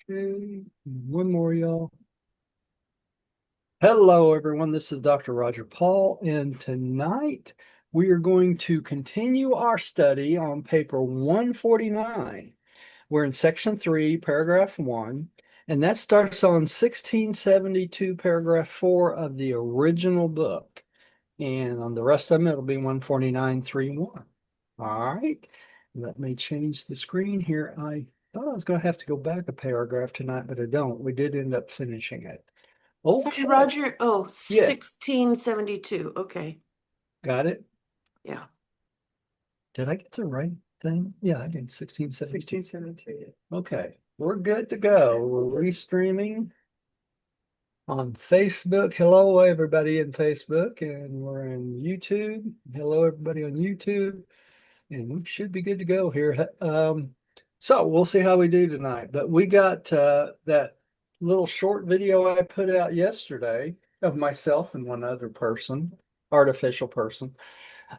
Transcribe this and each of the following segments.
Okay, one more, y'all. Hello, everyone. This is Dr. Roger Paul, and tonight we are going to continue our study on paper 149. We're in section 3, paragraph 1, and that starts on 1672, paragraph 4 of the original book. And on the rest of them, it'll be 149.3.1. All right, let me change the screen here. I thought I was going to have to go back a paragraph tonight, but I don't. We did end up finishing it. Sorry, Okay. Roger. Oh, Yeah, 1672. Okay. got it. Yeah. Did I get the right thing? Yeah, I did 1672. 1672. Okay, we're good to go. We're restreaming on Facebook. Hello, everybody in Facebook, and we're in YouTube. Hello, everybody on YouTube, and we should be good to go here. So we'll see how we do tonight. But we got that little short video I put out yesterday of myself and one other person, artificial person.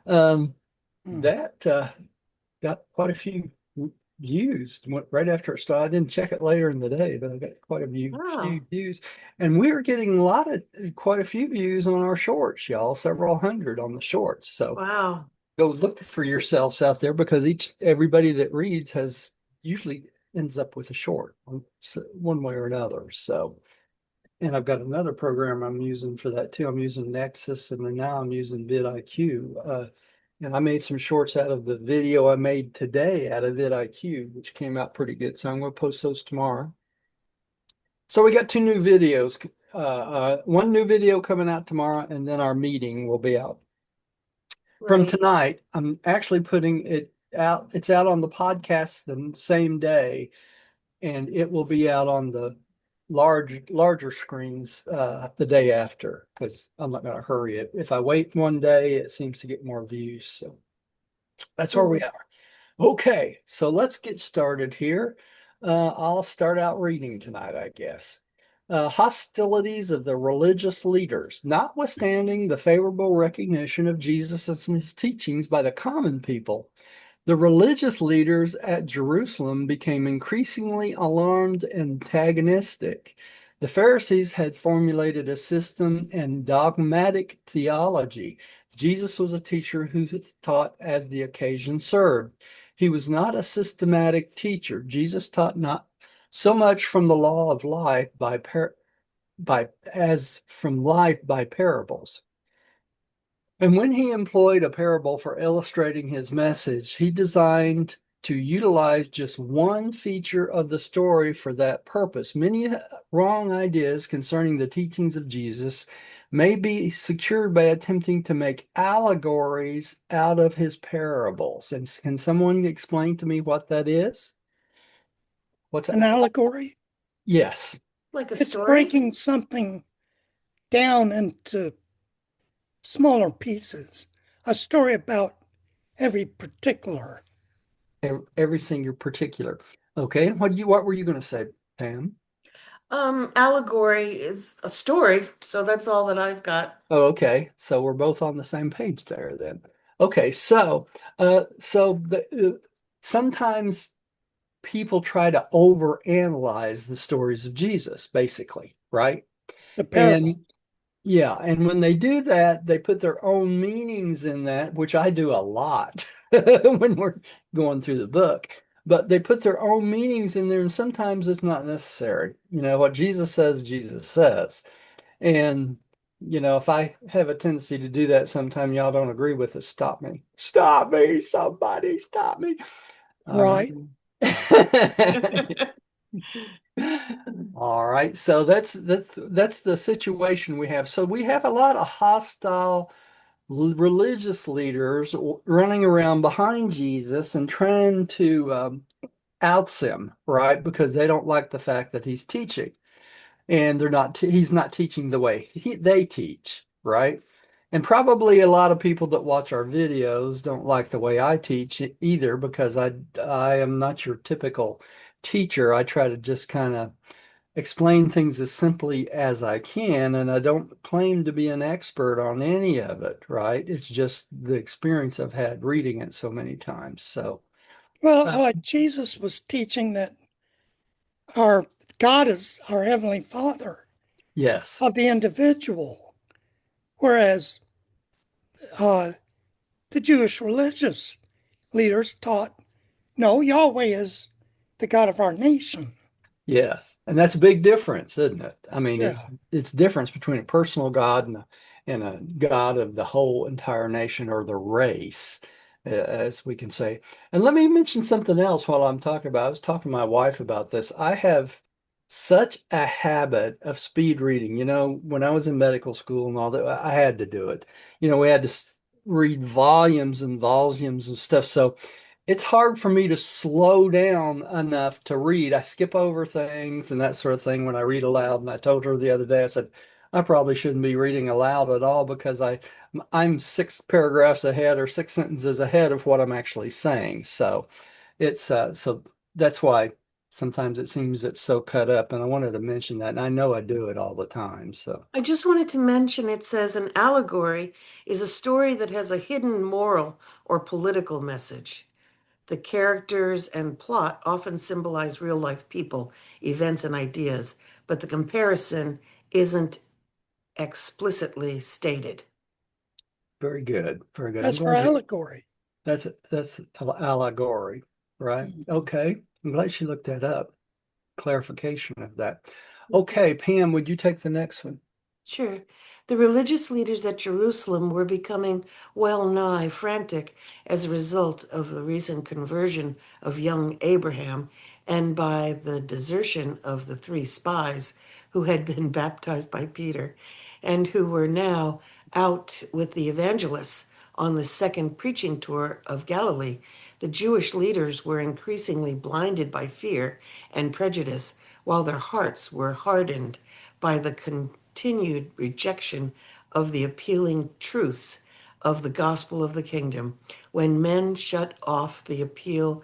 Um, that got quite a few views. Went right after it started. I didn't check it later in the day, but I got quite a few Wow. views. And we're getting quite a few views on our shorts, y'all, several hundred on the shorts. So Wow. go look for yourselves out there because everybody that reads has usually ends up with a short one way or another. So, and I've got another program I'm using for that too. I'm using Nexus, and then now I'm using vidIQ. And I made some shorts out of the video I made today out of vidIQ, which came out pretty good. So I'm going to post those tomorrow. So we got two new videos. One new video coming out tomorrow, and then our meeting will be out. From Right. tonight, I'm actually putting it out. It's out on the podcast the same day, and it will be out on the larger screens the day after because I'm not going to hurry it. If I wait one day, it seems to get more views. So that's where we Mhm. are. Okay, so let's get started here. I'll start out reading tonight, I guess. Hostilities of the religious leaders, notwithstanding the favorable recognition of Jesus and his teachings by the common people, the religious leaders at Jerusalem became increasingly alarmed and antagonistic. The Pharisees had formulated a system and dogmatic theology. Jesus was a teacher who taught as the occasion served. He was not a systematic teacher. Jesus taught not so much from the law of life by as from life by parables. And when he employed a parable for illustrating his message, he designed to utilize just one feature of the story for that purpose. Many wrong ideas concerning the teachings of Jesus may be secured by attempting to make allegories out of his parables. And can someone explain to me what that is? What's An that? allegory. Yes. Like a It's story? breaking something down into smaller pieces. A story about every particular. Everything you're particular. Okay. What were you going to say, Pam? Allegory is a story, so that's all that I've got. Oh, okay. So we're both on the same page there then. Okay, sometimes people try to overanalyze the stories of Jesus, basically, right? The parable. And yeah, and when they do that, they put their own meanings in that, which I do a lot when we're going through the book. But they put their own meanings in there, and sometimes it's not necessary. You know, what Jesus says. And, if I have a tendency to do that sometime y'all don't agree with it, stop me. Stop me, somebody, stop me. All right. Right. All right. So that's the situation we have. So we have a lot of hostile religious leaders running around behind Jesus and trying to oust him, right? Because they don't like the fact that he's teaching. And he's not teaching the way they teach, right? And probably a lot of people that watch our videos don't like the way I teach either because I am not your typical teacher. I try to just kind of explain things as simply as I can, and I don't claim to be an expert on any of it, right? It's just the experience I've had reading it so many times. So, Well, uh, Jesus was teaching that our God is our Heavenly Father Yes. of the individual, whereas uh, the Jewish religious leaders taught, no, Yahweh is the God of our nation. Yes, and that's a big difference, isn't it? I mean, Yeah, it's difference between a personal God and a God of the whole entire nation or the race, as we can say. And let me mention something else while I'm talking about. I was talking to my wife about this. I have such a habit of speed reading. You know, when I was in medical school and all that, I had to do it. You know, we had to read volumes and volumes of stuff. So it's hard for me to slow down enough to read. I skip over things and that sort of thing when I read aloud. And I told her the other day, I said, I probably shouldn't be reading aloud at all because I'm 6 paragraphs ahead or 6 sentences ahead of what I'm actually saying. So so that's why sometimes it seems it's so cut up. And I wanted to mention that. And I know I do it all the time. So I just wanted to mention it says an allegory is a story that has a hidden moral or political message. The characters and plot often symbolize real life people, events, and ideas, but the comparison isn't explicitly stated. very good. Very good. I'm that's for glad you allegory. that's allegory, right? Mhm. Okay. I'm glad she looked that up. Clarification of that. Okay, Pam, would you take the next one? Sure. The religious leaders at Jerusalem were becoming well nigh frantic as a result of the recent conversion of young Abraham and by the desertion of the 3 spies who had been baptized by Peter and who were now out with the evangelists on the second preaching tour of Galilee. The Jewish leaders were increasingly blinded by fear and prejudice, while their hearts were hardened by the continued rejection of the appealing truths of the gospel of the kingdom. When men shut off the appeal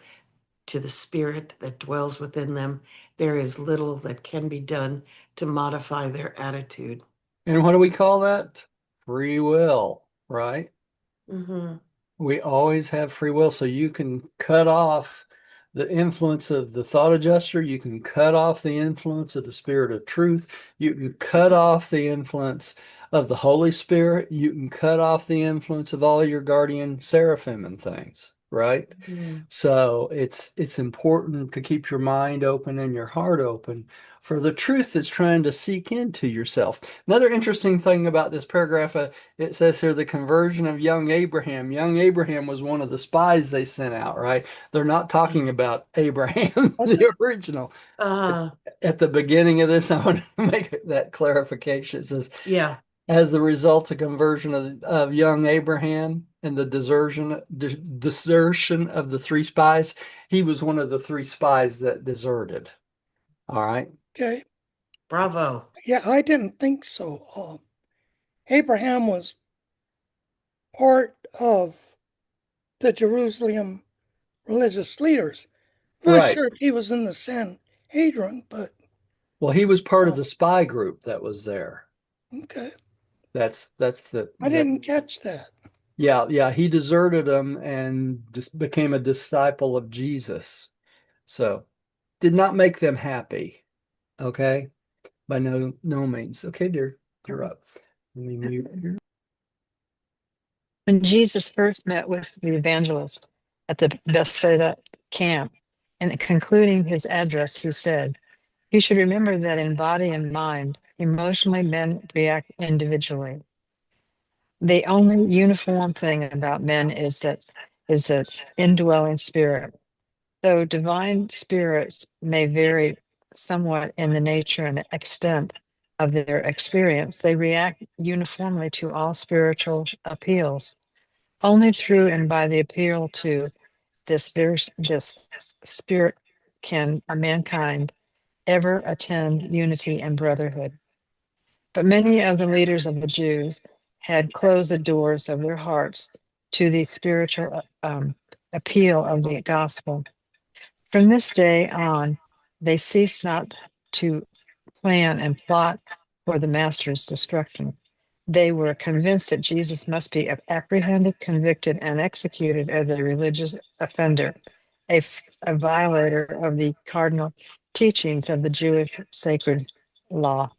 to the spirit that dwells within them, there is little that can be done to modify their attitude. And what do we call that? Free will, right? Hmm. We always have free will, so you can cut off the influence of the thought adjuster. You can cut off the influence of the spirit of truth. You can cut off the influence of the Holy Spirit. You can cut off the influence of all your guardian seraphim and things, right? So it's important to keep your mind open and your heart open for the truth that's trying to seek into yourself. Another interesting thing about this paragraph, it says here the conversion of young Abraham. Young Abraham was one of the spies they sent out, right? They're not talking about Abraham, Was the it? original. Uh, At the beginning of this, I want to make that clarification. It says, yeah. as the result of conversion of young Abraham and the desertion of the 3 spies, he was one of the 3 spies that deserted. All right. Okay. Bravo. Yeah, I didn't think so. Abraham was part of the Jerusalem religious leaders. Not Right. sure if he was in the Sanhedrin, but Well, he was part of uh, the spy group that was there. okay. That's I didn't catch that. yeah, he deserted them and just became a disciple of Jesus. So did not make them happy. Okay. By no means. Okay, dear, you're up. Let me mute here. When Jesus first met with the evangelist at the Bethsaida camp, and concluding his address, he said, "You should remember that in body and mind, emotionally men react individually. The only uniform thing about men is the indwelling spirit. Though divine spirits may vary somewhat in the nature and extent of their experience, they react uniformly to all spiritual appeals. Only through and by the appeal to this spirit can a mankind ever attend unity and brotherhood. But many of the leaders of the Jews had closed the doors of their hearts to the spiritual appeal of the gospel. From this day on, they ceased not to plan and plot for the master's destruction. They were convinced that Jesus must be apprehended, convicted, and executed as a religious offender, a violator of the cardinal teachings of the Jewish sacred law.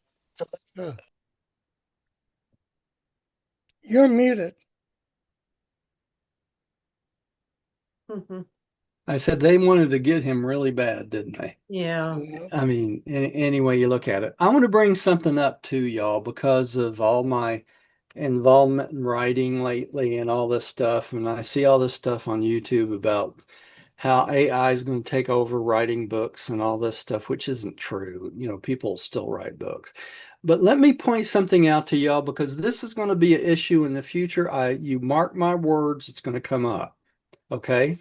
You're muted. Mhm. I said they wanted to get him really bad, didn't they? Yeah. I mean, any way you look at it. I want to bring something up to y'all because of all my involvement in writing lately and all this stuff. And I see all this stuff on YouTube about how AI is going to take over writing books and all this stuff, which isn't true. You know, people still write books. But let me point something out to y'all because this is going to be an issue in the future. You mark my words, it's going to come up. Okay.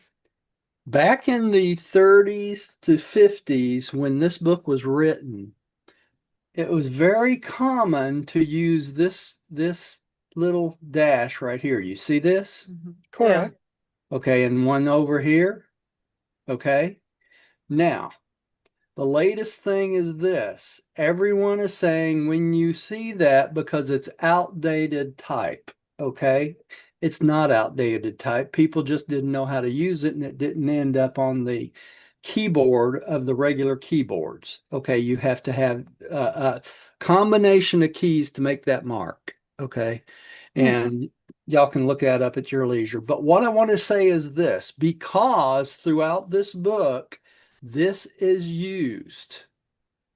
Back in the 30s to 50s, when this book was written, it was very common to use this little dash right here. You see this? Correct. Okay, and one over here. Okay. Now, the latest thing is this. Everyone is saying when you see that because it's outdated type, okay? It's not outdated type. People just didn't know how to use it and it didn't end up on the keyboard of the regular keyboards. Okay, you have to have a combination of keys to make that mark, okay? And y'all can look that up at your leisure. But what I want to say is this, because throughout this book, this is used.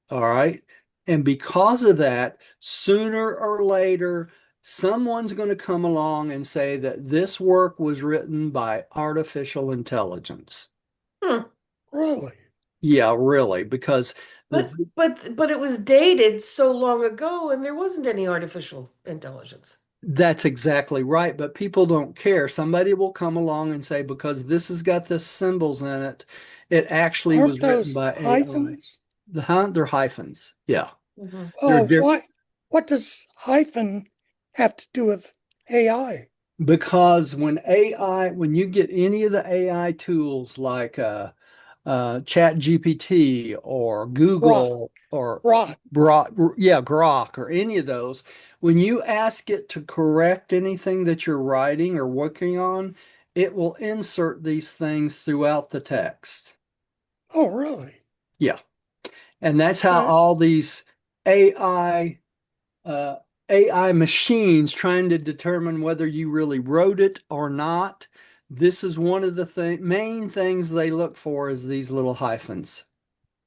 All right. And because of that, sooner or later, someone's going to come along and say that this work was written by artificial intelligence. Hmm. Really? Yeah, really, because But the but it was dated so long ago, and there wasn't any artificial intelligence. that's exactly right. But people don't care. Somebody will come along and say, because this has got the symbols in it, it actually Aren't was written those by AI. hyphens? They're hyphens. Yeah. Mhm. They're Oh, what does hyphen have to do with AI? because when you get any of the AI tools like Chat GPT or Grok. Google or Grok. Grok or any of those, when you ask it to correct anything that you're writing or working on, it will insert these things throughout the text. Oh, really? Yeah. And that's how Okay. all these AI uh, AI machines trying to determine whether you really wrote it or not. This is one of the main things they look for is these little hyphens.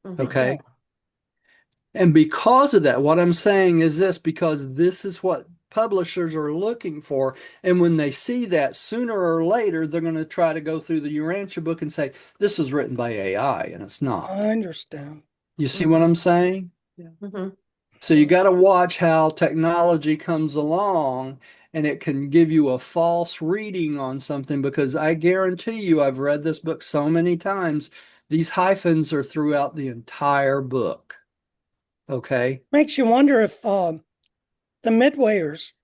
Mhm. Okay. And because of that, what I'm saying is this, because this is what publishers are looking for. And when they see that, sooner or later, they're going to try to go through the Urantia book and say, this was written by AI, and it's not. I understand. You see what I'm saying? Mhm. So you got to watch how technology comes along and it can give you a false reading on something because I guarantee you, I've read this book so many times. These hyphens are throughout the entire book. Okay. Makes you wonder if the Midwayers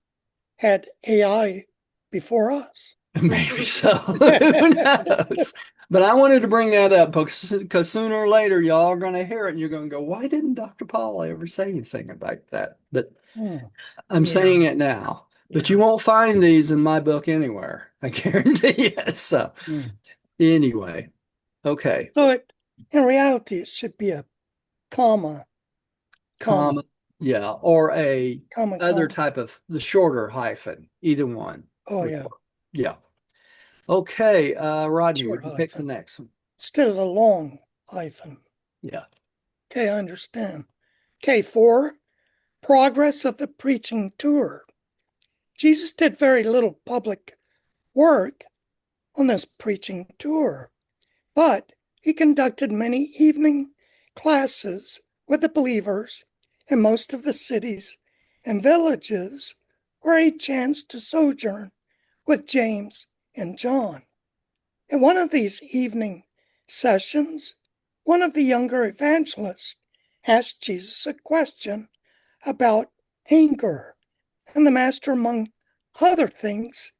had AI before us. Maybe so. Who knows? But I wanted to bring that up because sooner or later, y'all are going to hear it and you're going to go, why didn't Dr. Paul ever say anything about that? But Hmm. I'm Yeah. saying it now. But you Yeah. won't find these in my book anywhere. I guarantee you. So Hmm. anyway, okay. So in reality, it should be a comma, comma, Comma, yeah, or a comma, other comma. type of the shorter hyphen, either one Oh, would yeah, work. Yeah. Okay, Rodney, you short can pick the hyphen next one. instead of the long hyphen. Yeah. Okay, I understand. Okay, 4, progress of the preaching tour. Jesus did very little public work on this preaching tour, but he conducted many evening classes with the believers in most of the cities and villages where he chanced to sojourn with James and John. In one of these evening sessions, one of the younger evangelists asked Jesus a question about anger, and the master, among other things,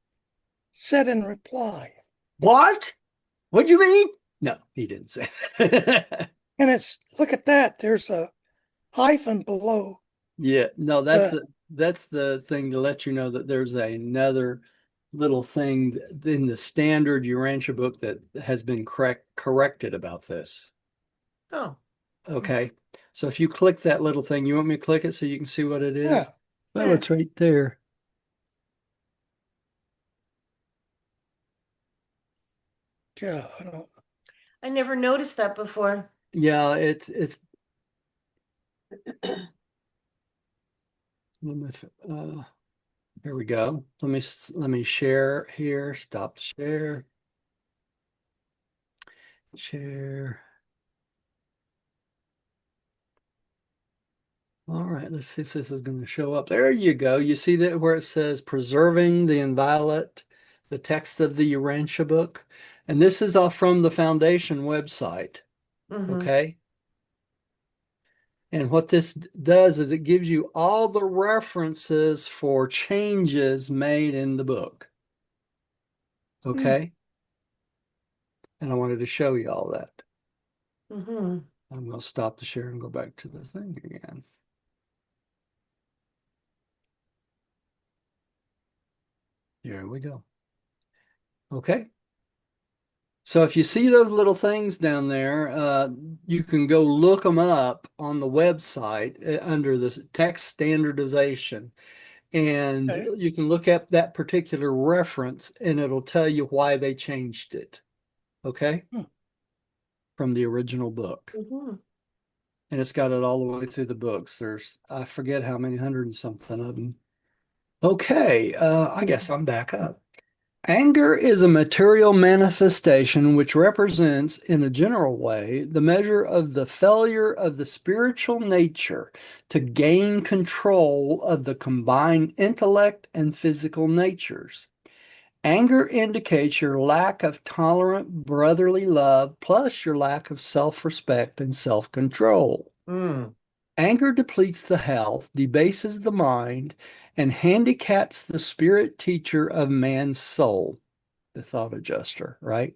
said in reply, What? What do you mean? No, he didn't say that. and it's, look at that, there's a hyphen below Yeah, no, the, that's the thing to let you know that there's another little thing in the standard Urantia book that has been corrected about this. Oh. Okay. So if you click that little thing, you want me to click it so you can see what it is? Yeah. Well, Yeah. it's right there. Yeah. I don't. I never noticed that before. Yeah, it's here we go. Let me share here. Stop the share. Share. All right, let's see if this is going to show up. There you go. You see that where it says preserving the inviolate, the text of the Urantia book. And this is off from the foundation website. Okay. And what this does is it gives you all the references for changes made in the book. Okay. And I wanted to show you all that. Mm-hmm. I'm going to stop the share and go back to the thing again. Here we go. Okay. So if you see those little things down there, you can go look them up on the website under the text standardization. And Okay. you can look up that particular reference and it'll tell you why they changed it. Okay. From the original book. Mm-hmm. And it's got it all the way through the books. I forget how many hundred and something of them. Okay. I guess I'm back up. Anger is a material manifestation which represents, in a general way, the measure of the failure of the spiritual nature to gain control of the combined intellect and physical natures. Anger indicates your lack of tolerant brotherly love plus your lack of self-respect and self-control. Mm. Anger depletes the health, debases the mind, and handicaps the spirit teacher of man's soul, the thought adjuster, right?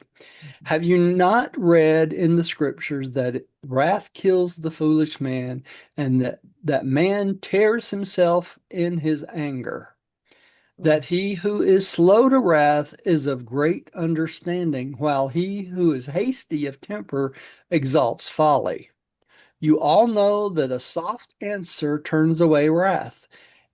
Have you not read in the scriptures that wrath kills the foolish man and that man tears himself in his anger? That he who is slow to wrath is of great understanding, while he who is hasty of temper exalts folly. You all know that a soft answer turns away wrath,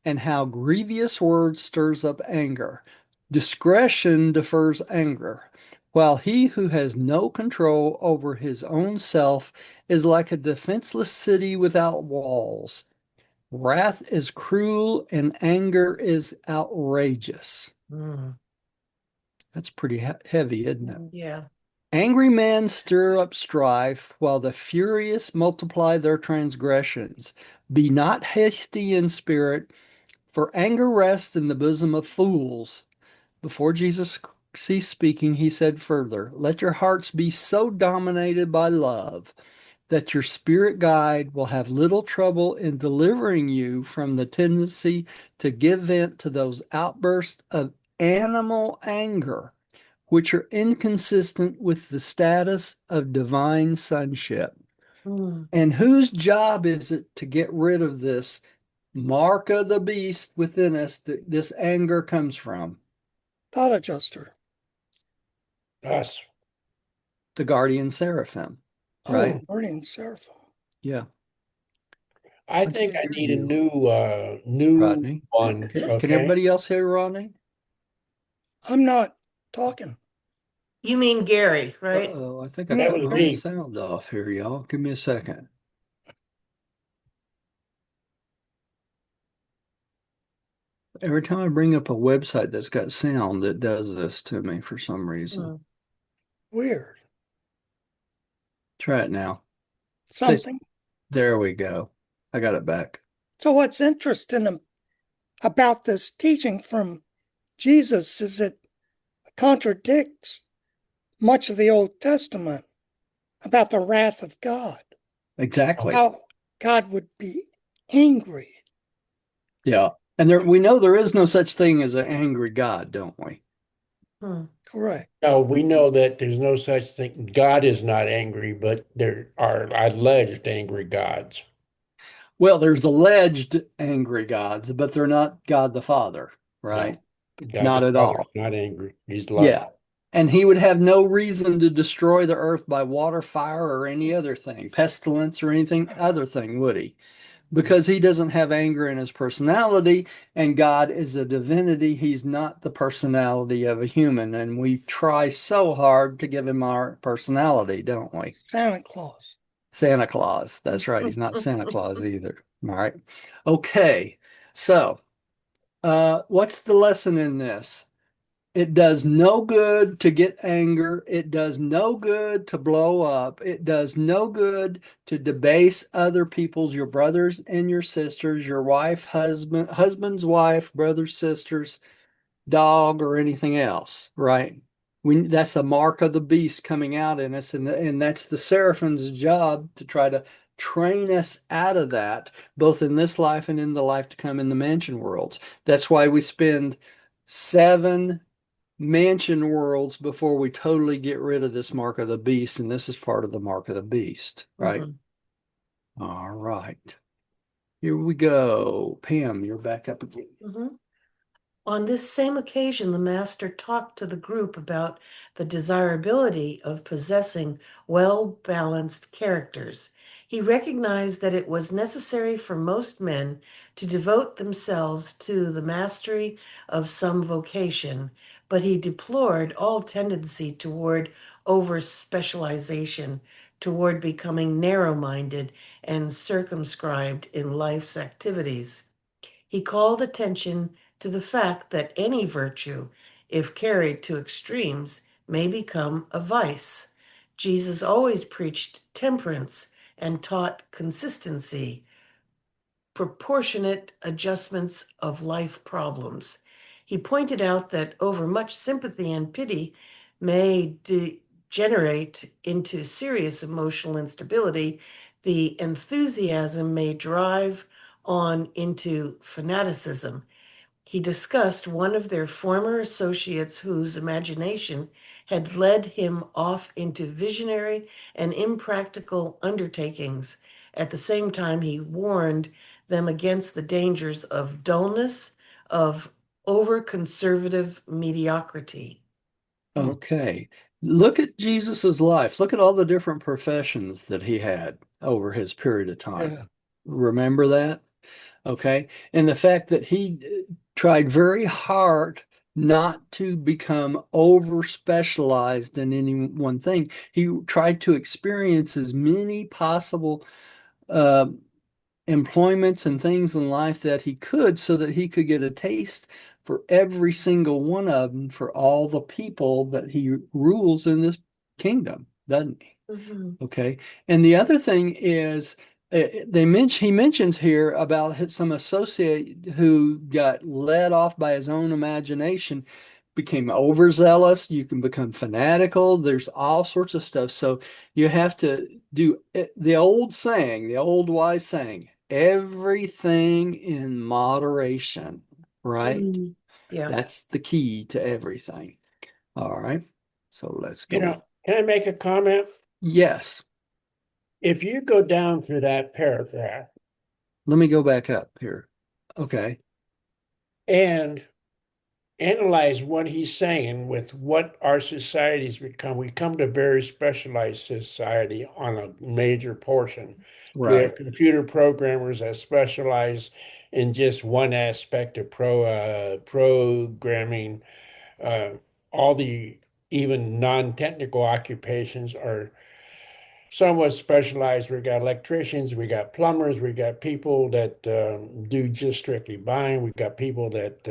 and how grievous words stirs up anger. Discretion defers anger, while he who has no control over his own self is like a defenseless city without walls. Wrath is cruel and anger is outrageous. Mm. That's pretty heavy, isn't it? Yeah. Angry men stir up strife, while the furious multiply their transgressions. Be not hasty in spirit, for anger rests in the bosom of fools. Before Jesus ceased speaking, he said further, let your hearts be so dominated by love that your spirit guide will have little trouble in delivering you from the tendency to give vent to those outbursts of animal anger, which are inconsistent with the status of divine sonship. Mm. And whose job is it to get rid of this mark of the beast within us that this anger comes from? Thought adjuster. Us. The guardian seraphim, right? Oh, guardian seraphim. Yeah. I I think can't I hear need a you, new Rodney. one. Can Okay. everybody else hear Rodney? I'm not talking. You mean Gary, right? Uh-oh, I think I That cut was my own me. sound off here, y'all. Give me a second. Every time I bring up a website that's got sound, it does this to me for some reason. Mm. Weird. Try it now. Something. There we go. I got it back. So what's interesting about this teaching from Jesus is it contradicts much of the Old Testament about the wrath of God. Exactly. How God would be angry. Yeah. And we know there is no such thing as an angry God, don't we? Mm. Correct. No, we know that there's no such thing. God is not angry, but there are alleged angry gods. Well, there's alleged angry gods, but they're not God the Father, No, right? God Not the at Father is all. not angry. He's loving. Yeah. And he would have no reason to destroy the earth by water, fire, or any other thing, pestilence or anything other thing, would he? Because he doesn't have anger in his personality, and God is a divinity. He's not the personality of a human. And we try so hard to give him our personality, don't we? Santa Claus. Santa Claus. That's right. He's not Santa Claus either. All right. Okay. So, what's the lesson in this? It does no good to get anger. It does no good to blow up. It does no good to debase other people's, your brothers and your sisters, your wife, husband's wife, brothers, sisters, dog, or anything else, right? That's a mark of the beast coming out in us, and that's the seraphim's job to try to train us out of that, both in this life and in the life to come in the mansion worlds. That's why we spend 7 mansion worlds before we totally get rid of this mark of the beast, and this is part of the mark of the beast, right? All right. Here we go. Pam, you're back up again. On this same occasion, the master talked to the group about the desirability of possessing well-balanced characters. He recognized that it was necessary for most men to devote themselves to the mastery of some vocation, but he deplored all tendency toward over-specialization, toward becoming narrow-minded and circumscribed in life's activities. He called attention to the fact that any virtue, if carried to extremes, may become a vice. Jesus always preached temperance and taught consistency, proportionate adjustments of life problems. He pointed out that overmuch sympathy and pity may degenerate into serious emotional instability. The enthusiasm may drive on into fanaticism. He discussed one of their former associates whose imagination had led him off into visionary and impractical undertakings. At the same time, he warned them against the dangers of dullness, of over conservative mediocrity. Okay. Look at Jesus's life. Look at all the different professions that he had over his period of time. Yeah. Remember that? Okay. And the fact that he tried very hard not to become over specialized in any one thing. He tried to experience as many possible uh, employments and things in life that he could so that he could get a taste for every single one of them for all the people that he rules in this kingdom, doesn't he? Okay. And the other thing is he mentions here about some associate who got led off by his own imagination, became overzealous. You can become fanatical. There's all sorts of stuff. So you have to do the old saying, the old wise saying, everything in moderation, right? Yeah. That's the key to everything. All right. So let's You go. know, can I make a comment? Yes. If you go down through that paragraph Let me go back up here. Okay. and analyze what he's saying with what our society's become, we come to a very specialized society on a major portion. We Right. have computer programmers that specialize in just one aspect of programming. Uh, all the even non-technical occupations are somewhat specialized. We got electricians, we got plumbers, we got people that do just strictly buying. We got people that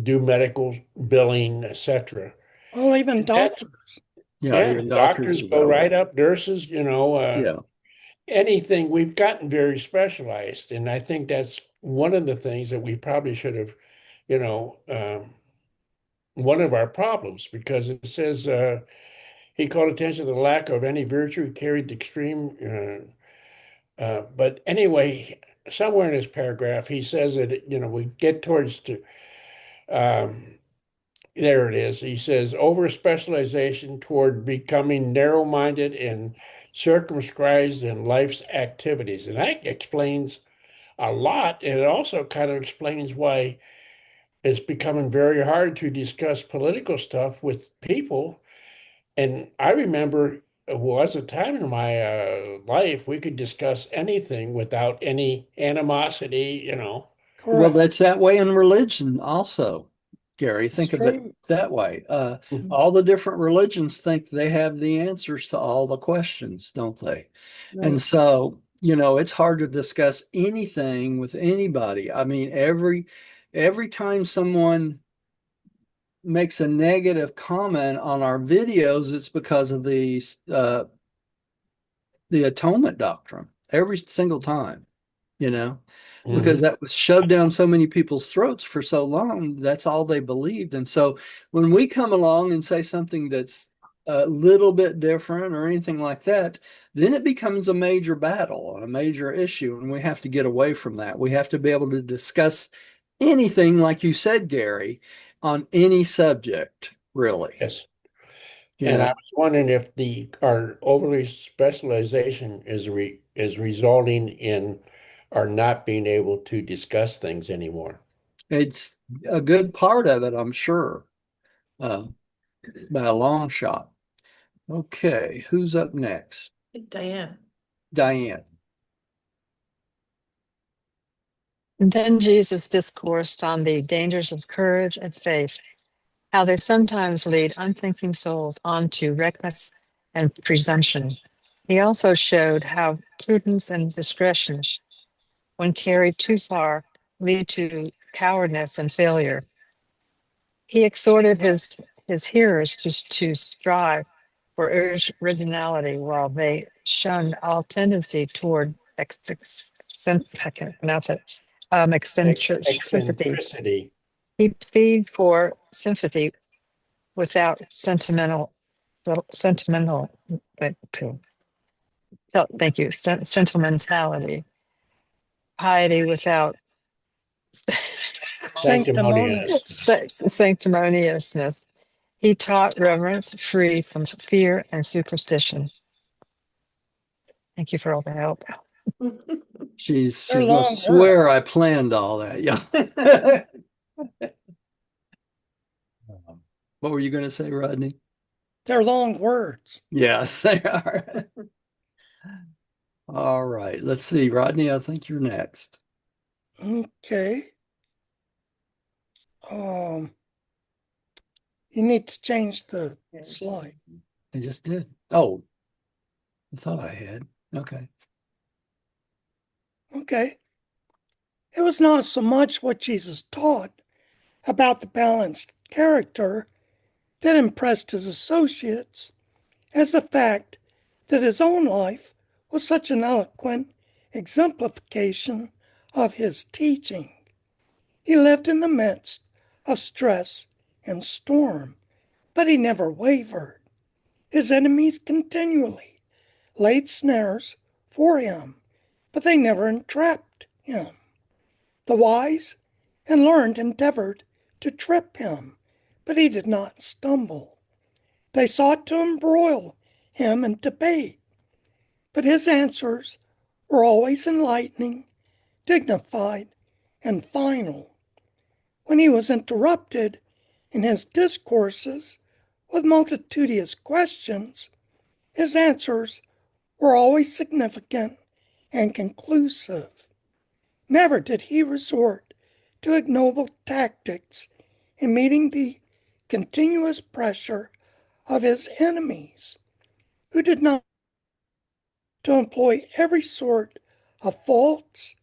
do medical billing, etc. Well, even That, doctors. Yeah, yeah, even doctors doctors are go that way. right up, nurses, Yeah. anything. We've gotten very specialized, and I think that's one of the things that we probably should have, you know, one of our problems because it says he called attention to the lack of any virtue carried to extreme. But anyway, somewhere in this paragraph, he says that we get towards to there it is. He says over specialization toward becoming narrow-minded and circumscribed in life's activities, and that explains a lot. And it also kind of explains why it's becoming very hard to discuss political stuff with people. And I remember it was a time in my life we could discuss anything without any animosity, you know. Well, Correct. that's that way in religion also, Gary. It's Think of it true. that way. Mhm. All the different religions think they have the answers to all the questions, don't they? And Right. so, it's hard to discuss anything with anybody. I mean, every time someone makes a negative comment on our videos, it's because of the atonement doctrine. Every single time, you know, because Mhm. that was shoved down so many people's throats for so long. That's all they believed. And so when we come along and say something that's a little bit different or anything like that, then it becomes a major battle, a major issue. And we have to get away from that. We have to be able to discuss anything, like you said, Gary, on any subject, really. Yes. You And I know, was wondering if the our overly specialization is resulting in our not being able to discuss things anymore. it's a good part of it, I'm sure, uh, by a long shot. Okay, who's up next? Diane. Diane. And then Jesus discoursed on the dangers of courage and faith, how they sometimes lead unthinking souls on to reckless and presumption. He also showed how prudence and discretion, when carried too far, lead to cowardice and failure. He exhorted his hearers to strive for originality while they shunned all tendency toward I can't pronounce it, eccentricity. Eccentricity. He pleaded for sympathy without sentimental, thank you, sentimentality, piety without Sanctimonious. Sanctimonious. sanctimoniousness. He taught reverence free from fear and superstition. Thank you for all the help. She's They're she's gonna long swear I words. planned all that. Yeah. What were you gonna say, Rodney? They're long words. Yes, they are. All right. Let's see, Rodney. I think you're next. Okay. Um, you need to change the slide. I just did. Oh, I thought I had. Okay. Okay. It was not so much what Jesus taught about the balanced character that impressed his associates as the fact that his own life was such an eloquent exemplification of his teaching. He lived in the midst of stress and storm, but he never wavered. His enemies continually laid snares for him, but they never entrapped him. The wise and learned endeavored to trip him, but he did not stumble. They sought to embroil him in debate, but his answers were always enlightening, dignified, and final. When he was interrupted in his discourses with multitudinous questions, his answers were always significant and conclusive. Never did he resort to ignoble tactics in meeting the continuous pressure of his enemies, who did not to employ every sort of false,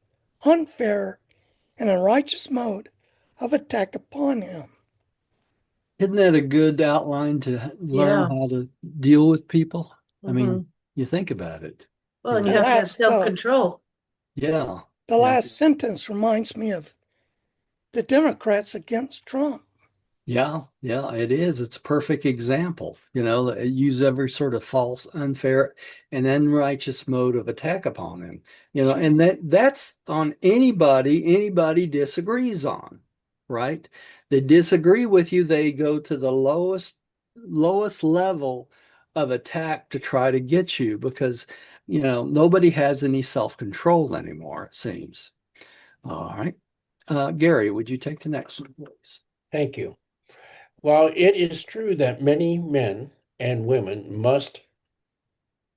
unfair, and unrighteous mode of attack upon him. Isn't that a good outline to learn Yeah. how to deal with people? I Hmm. mean, you think about it. Well, You and you The know? have to have last, uh, self-control. Yeah. the Yeah. last sentence reminds me of the Democrats against Trump. Yeah, yeah, it is. It's a perfect example. Use every sort of false, unfair, and unrighteous mode of attack upon him. And that's on anybody disagrees on, right? They disagree with you, they go to the lowest level of attack to try to get you because, nobody has any self-control anymore, it seems. All right. Gary, would you take the next one, please? Thank you. While it is true that many men and women must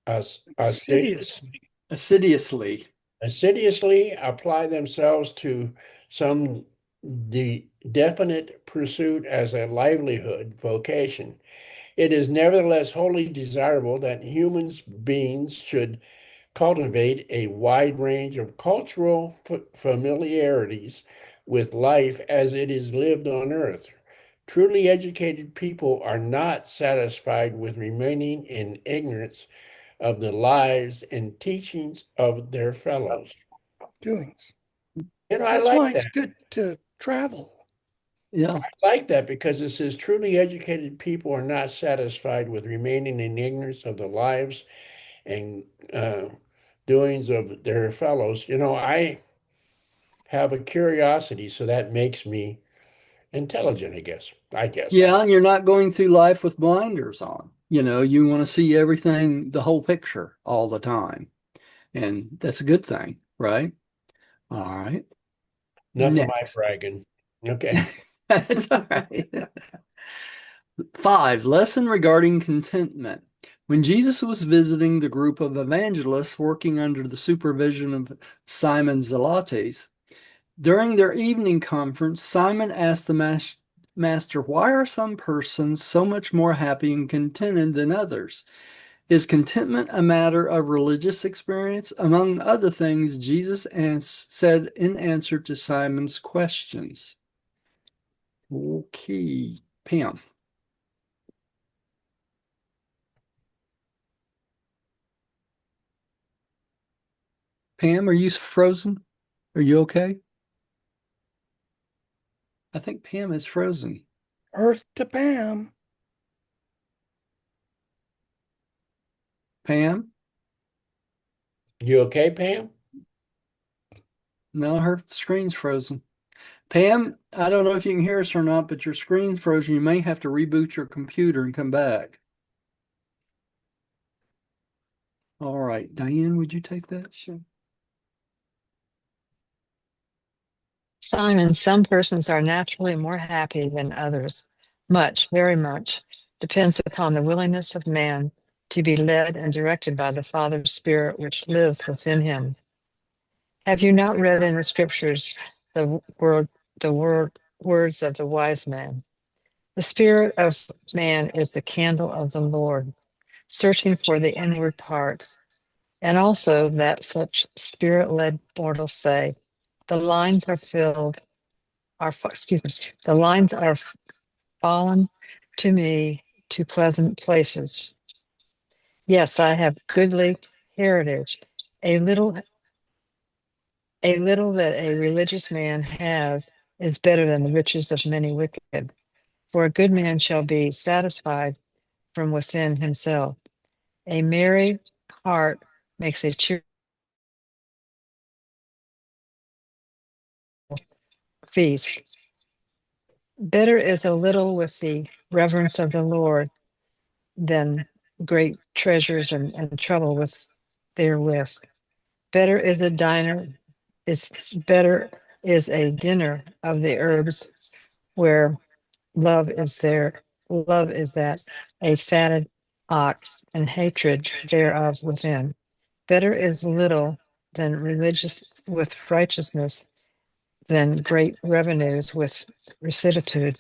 Assiduously. Assiduously. assiduously apply themselves to some definite pursuit as a livelihood vocation, it is nevertheless wholly desirable that human beings should cultivate a wide range of cultural familiarities with life as it is lived on earth. Truly educated people are not satisfied with remaining in ignorance of the lives and teachings of their fellows. Doings. I That's like why it's that. good to travel. Yeah. I like that because it says truly educated people are not satisfied with remaining in ignorance of the lives and doings of their fellows. I have a curiosity, so that makes me intelligent, I guess. Yeah, and you're not going through life with blinders on. You want to see everything, the whole picture all the time. And that's a good thing, right? All right. Enough of my Next. bragging. Okay. That's all right. 5, lesson regarding contentment. When Jesus was visiting the group of evangelists working under the supervision of Simon Zelotes, during their evening conference, Simon asked the master, why are some persons so much more happy and contented than others? Is contentment a matter of religious experience? Among other things, Jesus said in answer to Simon's questions. Okay, Pam. Pam, are you frozen? Are you okay? I think Pam is frozen. Earth to Pam. Pam? You okay, Pam? No, her screen's frozen. Pam, I don't know if you can hear us or not, but your screen's frozen. You may have to reboot your computer and come back. All right. Diane, would you take that? Sure. Simon, some persons are naturally more happy than others. Much, very much, depends upon the willingness of man to be led and directed by the Father's Spirit which lives within him. Have you not read in the scriptures the words of the wise man? The spirit of man is the candle of the Lord, searching for the inward parts, and also that such spirit-led mortals say, the lines are the lines are fallen to me to pleasant places. Yes, I have goodly heritage, a little that a religious man has is better than the riches of many wicked. For a good man shall be satisfied from within himself. A merry heart makes a cheerful feast. Better is a little with the reverence of the Lord than great treasures and trouble with therewith. Better is a diner is better is a dinner of the herbs where love is that a fatted ox and hatred thereof within. Better is little than religious with righteousness than great revenues with rectitude.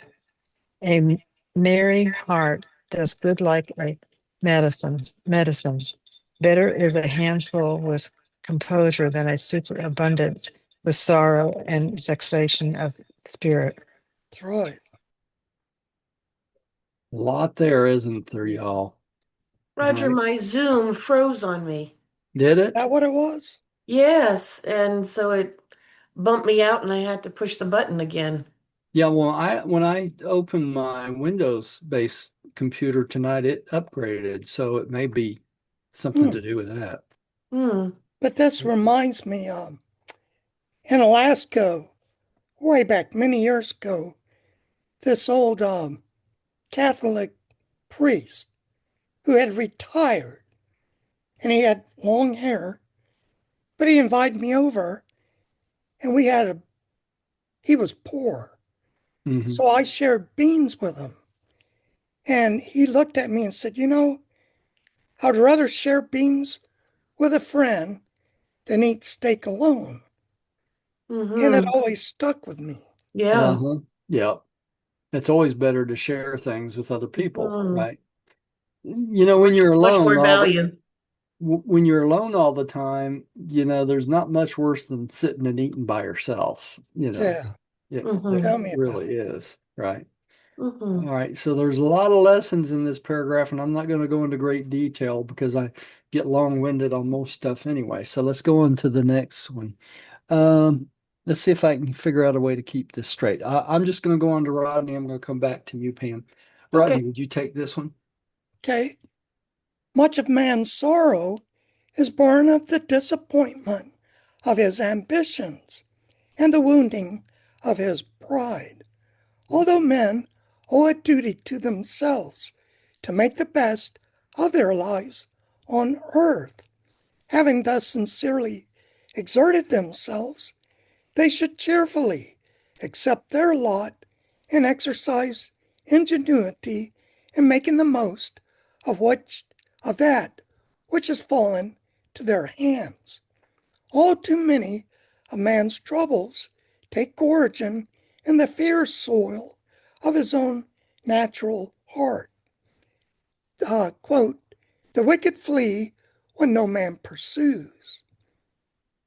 A merry heart does good like a medicine. Better is a handful with composure than a superabundance with sorrow and vexation of spirit. That's right. A lot there, isn't there, y'all? All Roger, right. my Zoom froze on me. Did Is it? that what it was? Yes, and so it bumped me out and I had to push the button again. Yeah, well, when I opened my Windows-based computer tonight, it upgraded, so it may be something Hmm. to do with that. Hmm. But this reminds me, in Alaska, way back many years ago, this old Catholic priest who had retired and he had long hair, but he invited me over and we had a he was poor. Mhm. So I shared beans with him. And he looked at me and said, I'd rather share beans with a friend than eat steak alone. And it Mm-hmm. always stuck with me. Yeah. Uh-huh. Yeah. It's always better to share things with other people, Mm. right? When you're Much alone more value. when you're alone all the time, there's not much worse than sitting and eating by yourself. Yeah, There Mm-hmm. tell me about really it. is, right? All Mm-hmm. right, so there's a lot of lessons in this paragraph, and I'm not going to go into great detail because I get long-winded on most stuff anyway. So let's go on to the next one. Um, let's see if I can figure out a way to keep this straight. I'm just going to go on to Rodney. I'm going to come back to you, Pam. Rodney, Okay. would you take this one? Okay. Much of man's sorrow is born of the disappointment of his ambitions and the wounding of his pride. Although men owe a duty to themselves to make the best of their lives on earth, having thus sincerely exerted themselves, they should cheerfully accept their lot and exercise ingenuity in making the most of that which has fallen to their hands. All too many of man's troubles take origin in the fierce soil of his own natural heart. Quote, the wicked flee when no man pursues.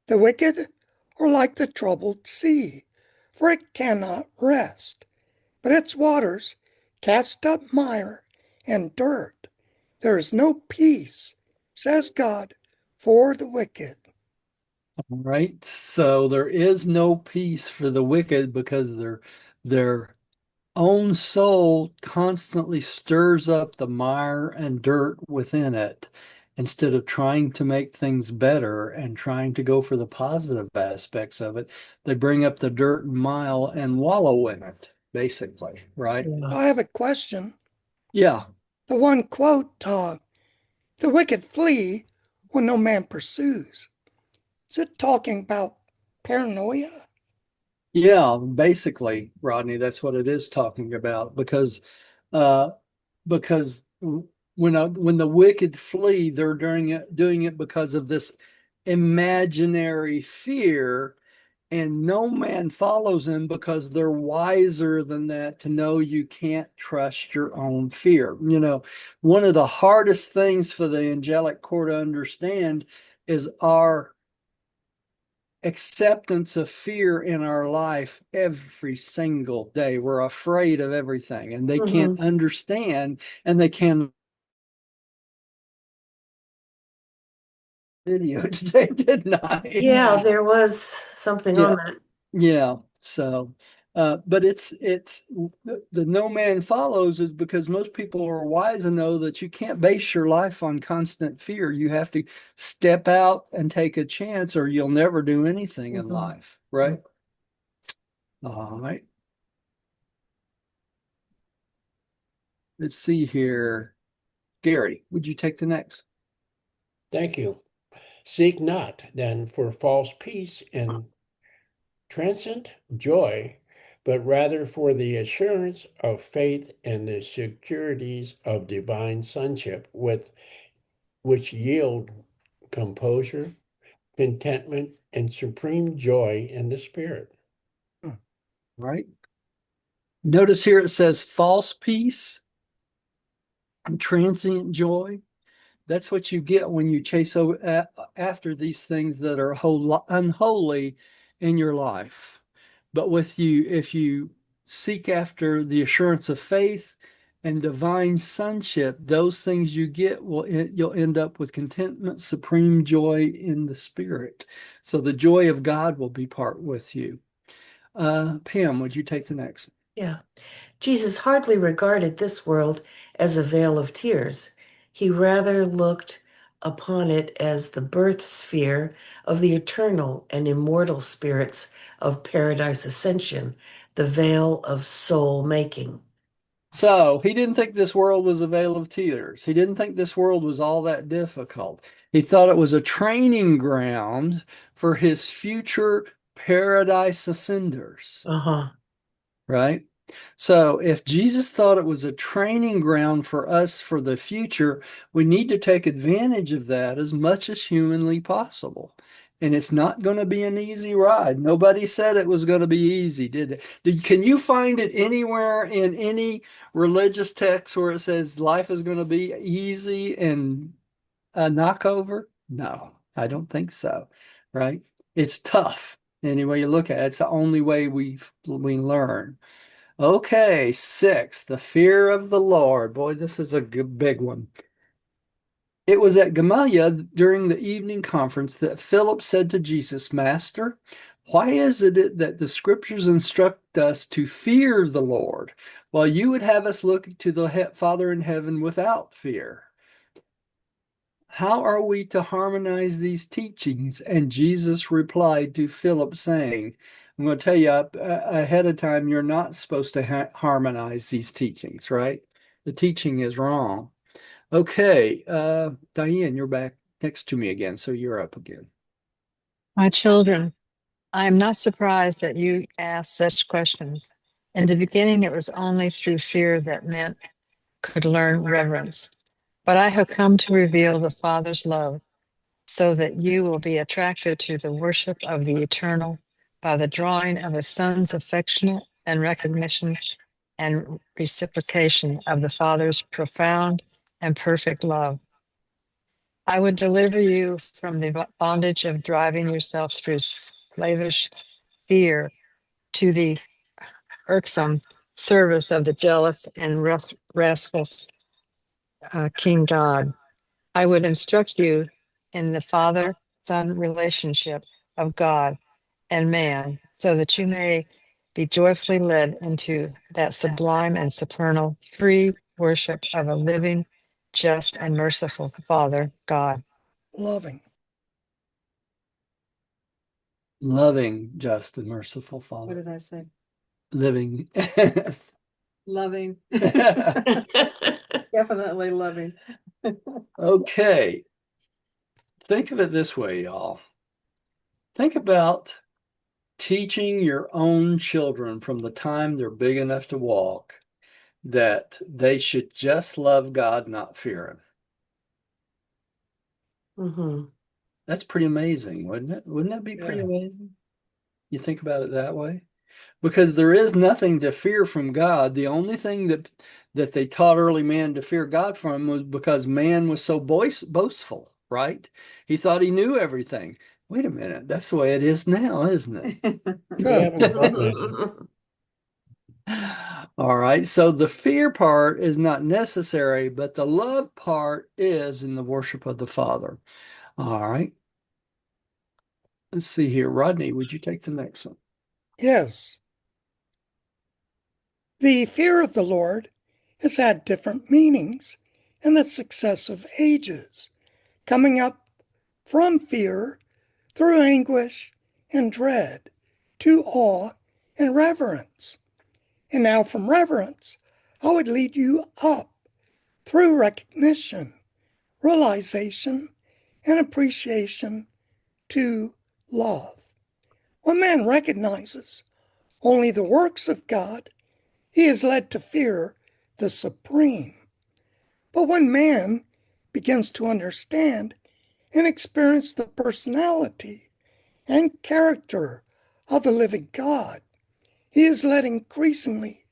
The wicked are like the troubled sea, for it cannot rest, but its waters cast up mire and dirt. There is no peace, says God, for the wicked. All right. So there is no peace for the wicked because their own soul constantly stirs up the mire and dirt within it instead of trying to make things better and trying to go for the positive aspects of it. They bring up the dirt and mile and wallow in it, basically, right? Yeah. I have a question. Yeah. The one quote, the wicked flee when no man pursues. Is it talking about paranoia? Yeah, basically, Rodney, that's what it is talking about uh because when the wicked flee, they're doing it because of this imaginary fear, and no man follows them because they're wiser than that to know you can't trust your own fear. One of the hardest things for the angelic core to understand is our acceptance of fear in our life every single day. We're afraid of everything, and they can't Mm-hmm. understand, and they can video today, didn't I? Yeah, there was something Yeah, on that. yeah. So, but it's the no man follows is because most people are wise and know that you can't base your life on constant fear. You have to step out and take a chance, or you'll never do anything in Mm-hmm. life, right? All right. Let's see here. Gary, would you take the next? Thank you. Seek not then for false peace and transient joy, but rather for the assurance of faith and the securities of divine sonship, with which yield composure, contentment, and supreme joy in the spirit. Right. Notice here it says false peace and transient joy. That's what you get when you chase after these things that are unholy in your life. But if you seek after the assurance of faith and divine sonship, those things you get you'll end up with contentment, supreme joy in the spirit. So the joy of God will be part with you. Pam, would you take the next? Yeah. Jesus hardly regarded this world as a vale of tears. He rather looked upon it as the birth sphere of the eternal and immortal spirits of paradise ascension, the vale of soul making. So he didn't think this world was a vale of tears. He didn't think this world was all that difficult. He thought it was a training ground for his future paradise ascenders, Uh-huh. right? So if Jesus thought it was a training ground for us for the future, we need to take advantage of that as much as humanly possible. And it's not going to be an easy ride. Nobody said it was going to be easy, did they? Can you find it anywhere in any religious text where it says life is going to be easy and a knockover? No, I don't think so, right? It's tough. Any way you look at it, it's the only way we learn. Okay, 6, the fear of the Lord. Boy, this is a big one. It was at Gamaliel during the evening conference that Philip said to Jesus, Master, why is it that the scriptures instruct us to fear the Lord, while you would have us look to the Father in heaven without fear? How are we to harmonize these teachings? And Jesus replied to Philip, saying, I'm going to tell you ahead of time, you're not supposed to harmonize these teachings, right? The teaching is wrong. Okay, Diane, you're back next to me again, so you're up again. My children, I am not surprised that you ask such questions. In the beginning, it was only through fear that men could learn reverence. But I have come to reveal the Father's love so that you will be attracted to the worship of the eternal by the drawing of his Son's affectionate and recognition and reciprocation of the Father's profound and perfect love. I would deliver you from the bondage of driving yourself through slavish fear to the irksome service of the jealous and wrathful King God. I would instruct you in the Father Son relationship of God and man so that you may be joyfully led into that sublime and supernal free worship of a living, just, and merciful Father God. Loving. Loving, just, and merciful What Father. did I say? Living. Loving. Definitely loving. Okay. Think of it this way, y'all. Think about teaching your own children from the time they're big enough to walk that they should just love God, not fear him. Mm-hmm. That's pretty amazing, wouldn't it? Wouldn't that be pretty Yeah. amazing? You think about it that way? Because there is nothing to fear from God. The only thing that they taught early man to fear God from was because man was so boastful, right? He thought he knew everything. Wait a minute, that's the way it is now, isn't it? We haven't done All right, so the fear part is not necessary, but the love part is in the worship of the Father. All right, let's see here. Rodney, would you take the next one? Yes. The fear of the Lord has had different meanings in the successive ages, coming up from fear through anguish and dread to awe and reverence. And now from reverence, I would lead you up through recognition, realization, and appreciation to love. When man recognizes only the works of God, he is led to fear the supreme. But when man begins to understand and experience the personality and character of the living God, he is led increasingly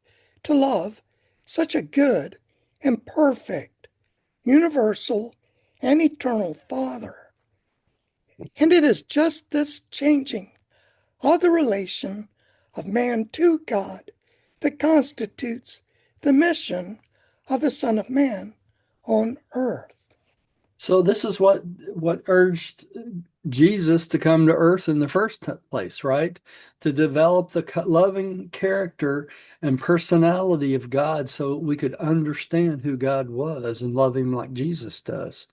to love such a good and perfect, universal, and eternal Father. And it is just this changing of the relation of man to God that constitutes the mission of the Son of Man on earth. So this is what urged Jesus to come to earth in the first place, right? To develop the loving character and personality of God so we could understand who God was and love him like Jesus does.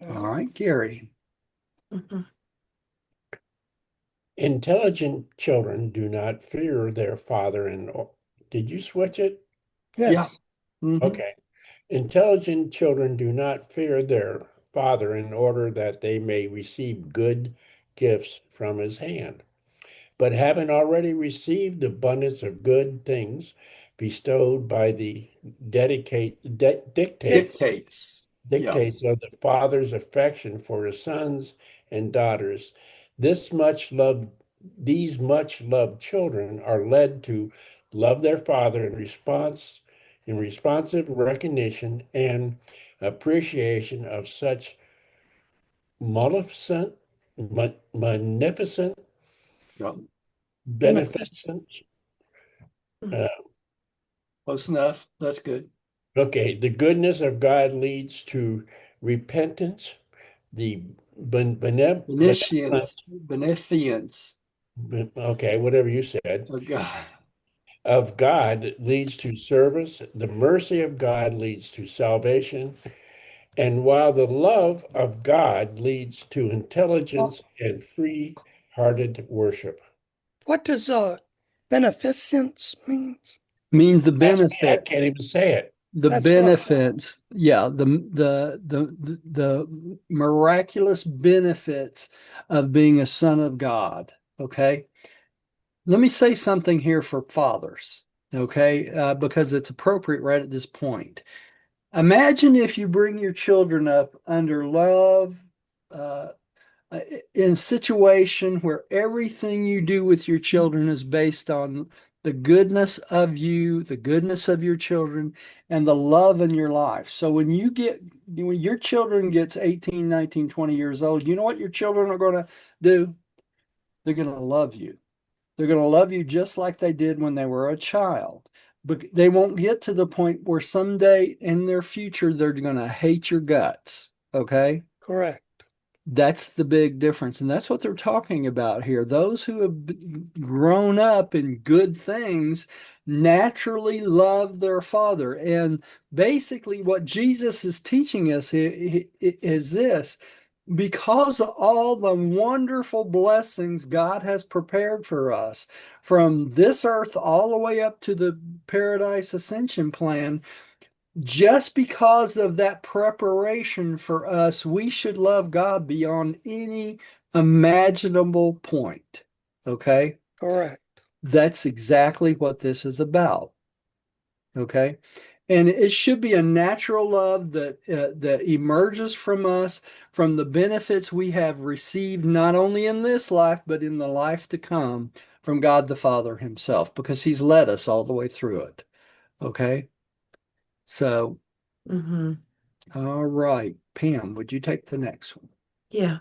All right, Gary. Mhm. Intelligent children do not fear their father did you switch it? Yeah. Yes. Mhm. Okay. Intelligent children do not fear their father in order that they may receive good gifts from his hand. but having already received abundance of good things bestowed by the dictates Dictates. Yeah. dictates of the Father's affection for his sons and daughters. This much love, these much loved children are led to love their father in responsive recognition and appreciation of such maleficent, magnificent, Yeah. Benefits. beneficent. Uh, Close enough. That's good. okay, the goodness of God leads to repentance. The benevolence, Beneficence okay, whatever you said, of God. of God leads to service. The mercy of God leads to salvation. And while the love of God leads to Well, intelligence and free-hearted worship. what does beneficence means? Means the I can't benefits. even say it. The That's what I thought. benefits, yeah, the miraculous benefits of being a son of God. Okay. Let me say something here for fathers, okay, because it's appropriate right at this point. Imagine if you bring your children up under love, uh, in a situation where everything you do with your children is based on the goodness of you, the goodness of your children, and the love in your life. So when your children gets 18, 19, 20 years old, you know what your children are going to do? They're going to love you. They're going to love you just like they did when they were a child. But they won't get to the point where someday in their future they're going to hate your guts. Okay? Correct. That's the big difference. And that's what they're talking about here. Those who have grown up in good things naturally love their father. And basically, what Jesus is teaching us is this: because of all the wonderful blessings God has prepared for us from this earth all the way up to the paradise ascension plan, just because of that preparation for us, we should love God beyond any imaginable point. Okay? Correct. That's exactly what this is about. Okay? And it should be a natural love that emerges from us, from the benefits we have received not only in this life but in the life to come from God the Father himself, because he's led us all the way through it. Okay? So, Mm-hmm. all right. Pam, would you take the next one? Yeah.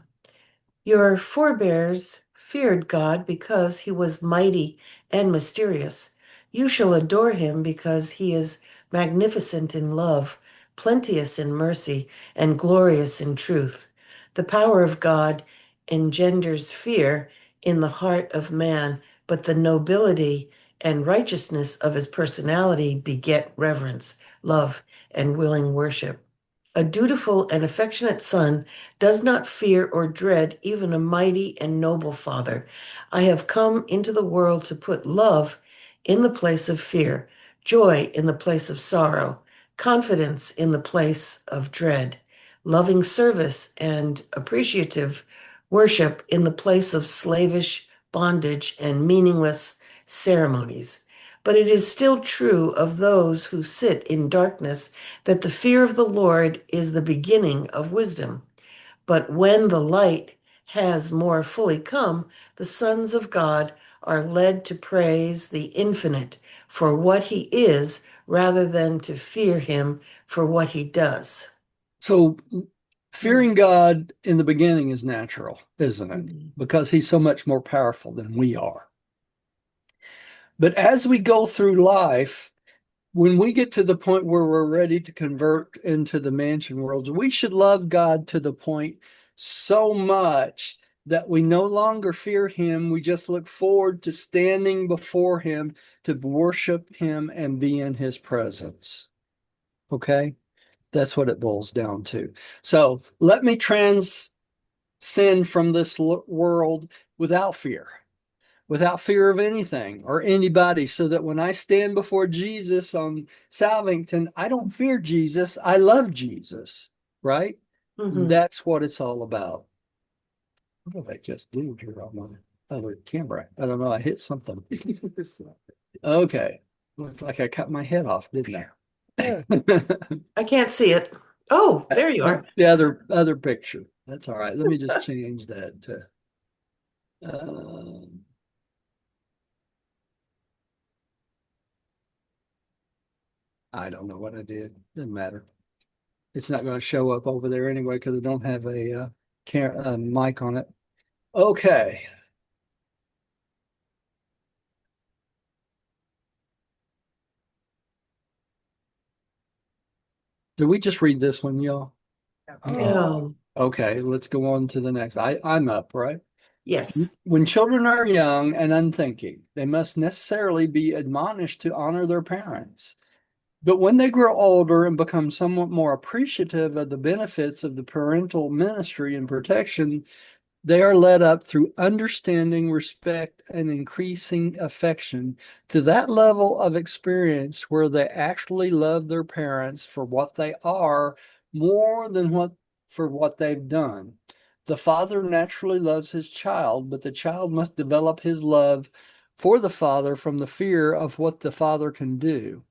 Your forebears feared God because he was mighty and mysterious. You shall adore him because he is magnificent in love, plenteous in mercy, and glorious in truth. The power of God engenders fear in the heart of man, but the nobility and righteousness of his personality beget reverence, love, and willing worship. A dutiful and affectionate son does not fear or dread even a mighty and noble father. I have come into the world to put love in the place of fear, joy in the place of sorrow, confidence in the place of dread, loving service and appreciative worship in the place of slavish bondage and meaningless ceremonies. But it is still true of those who sit in darkness that the fear of the Lord is the beginning of wisdom. But when the light has more fully come, the sons of God are led to praise the infinite for what he is rather than to fear him for what he does. So, fearing God in the beginning is natural, isn't it? Mhm. Because he's so much more powerful than we are. But as we go through life, when we get to the point where we're ready to convert into the mansion world, we should love God to the point so much that we no longer fear him. We just look forward to standing before him to worship him and be in his presence. Okay? That's what it boils down to. So let me transcend from this world without fear of anything or anybody, so that when I stand before Jesus on Salvington, I don't fear Jesus. I love Jesus, right? Mhm. That's what it's all about. What did I just do here on my other camera. I don't know. I hit something. Okay. Looks like I cut my head off, didn't I? Yeah. I can't see it. Oh, there you are. The other picture. That's all right. Let me just change that to I don't know what I did. Doesn't matter. It's not going to show up over there anyway because I don't have a mic on it. Okay. Did we just read this one, y'all? No. Okay, let's go on to the next. I'm up, right? Yes. When children are young and unthinking, they must necessarily be admonished to honor their parents. But when they grow older and become somewhat more appreciative of the benefits of the parental ministry and protection, they are led up through understanding, respect, and increasing affection to that level of experience where they actually love their parents for what they are more than for what they've done. The father naturally loves his child, but the child must develop his love for the father from the fear of what the father can do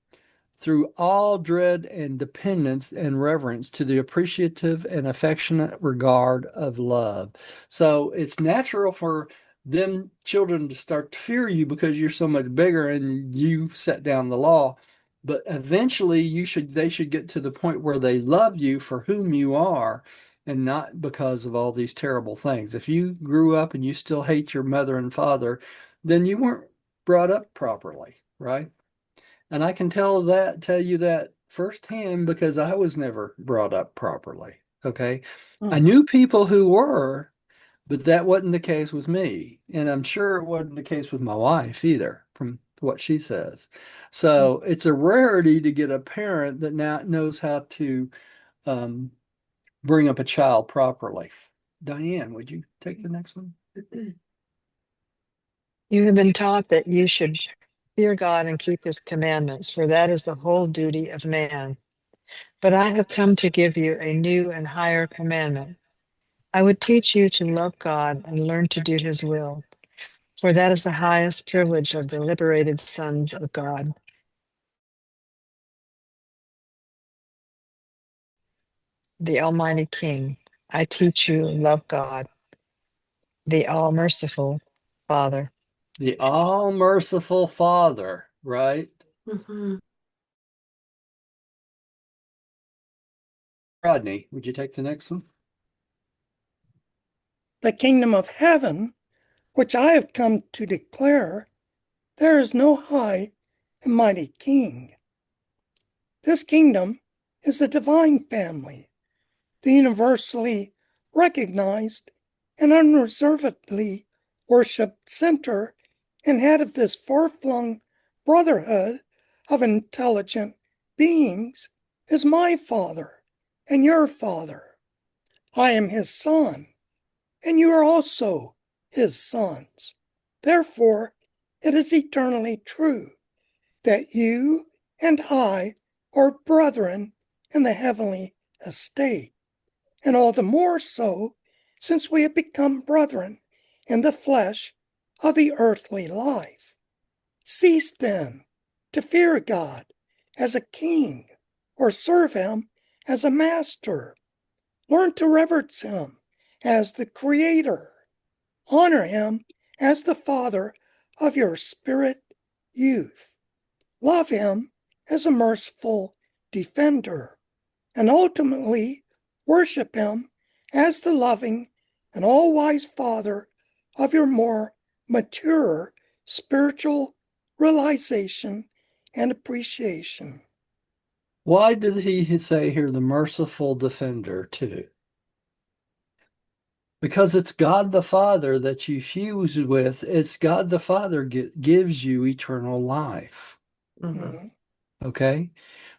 through all dread and dependence and reverence to the appreciative and affectionate regard of love. So it's natural for them children to start to fear you because you're so much bigger and you've set down the law. But eventually they should get to the point where they love you for whom you are and not because of all these terrible things. If you grew up and you still hate your mother and father, then you weren't brought up properly, right? And I can tell you that firsthand because I was never brought up properly. Okay. I knew people who were, but that wasn't the case with me. And I'm sure it wasn't the case with my wife either, from what she says. So it's a rarity to get a parent that now knows how to um, bring up a child properly. Diane, would you take the next one? You have been taught that you should fear God and keep his commandments, for that is the whole duty of man. But I have come to give you a new and higher commandment. I would teach you to love God and learn to do his will, for that is the highest privilege of the liberated sons of God. The Almighty King, I teach you love God, the all-merciful Father. The all merciful Father, right? Mhm. Rodney, would you take the next one? The kingdom of heaven, which I have come to declare, there is no high and mighty king. This kingdom is a divine family, the universally recognized and unreservedly worshipped center and head of this far-flung brotherhood of intelligent beings is my Father and your Father. I am his son, and you are also his sons. Therefore, it is eternally true that you and I are brethren in the heavenly estate, and all the more so since we have become brethren in the flesh of the earthly life. Cease then to fear God as a king or serve him as a master. Learn to reverence him as the creator. Honor him as the father of your spirit youth. Love him as a merciful defender, and ultimately worship him as the loving and all-wise Father of your more mature spiritual realization and appreciation. Why did he say here the merciful defender too? Because it's God the Father that you fuse with. It's God the Father gives you eternal life. Mhm. Okay.